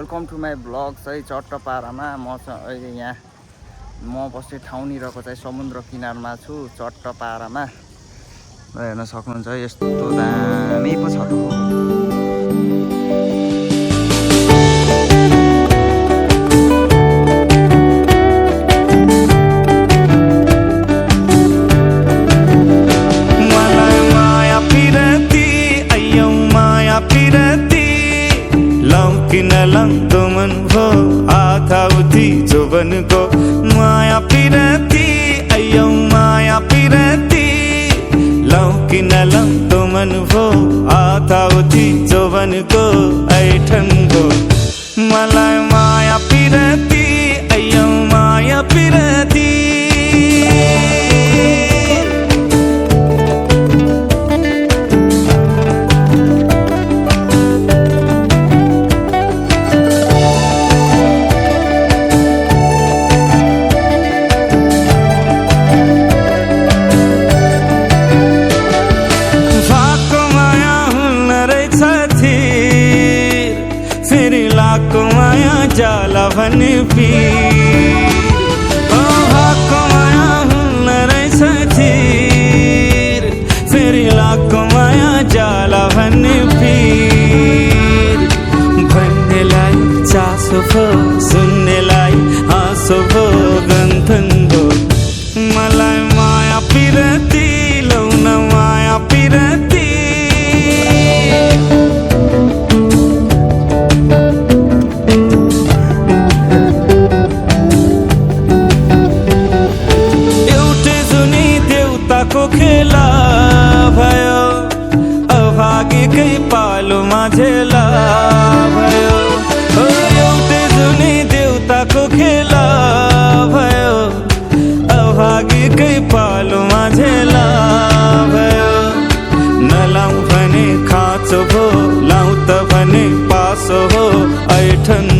welcome to my blog चाहिँ चट्टपारामा म चाहिँ अहिले यहाँ म बस्ने ठाउँनिरको चाहिँ समुद्र किनारमा छु चट्टपारामा हेर्न सक्नुहुन्छ यस्तो दामी पो छ किनलम तुमन भो आधा उठी जोबन को माया पिरती अयो माया पिरती लौ किनलम तुमन भो आधा उठी जोबन को ऐठन को मलाई माया पिरती अयो माया पिरती माया जाला भन पीर ओ हाको माया हुन रहेछ थिर फेरि लाको माया जाला भन पीर भन्नेलाई चासो भो सुन्नेलाई हाँसो भो गन्थन भो मलाई माया पिरती लौन माया पिरती को खेला भयो अभागीकै पालो माझेला भयो हो एउटै जुनी देउताको खेला भयो अभागीकै पालो माझेला भयो नलाउ भने खाँचो भो लाउ त भने पासो हो ऐठन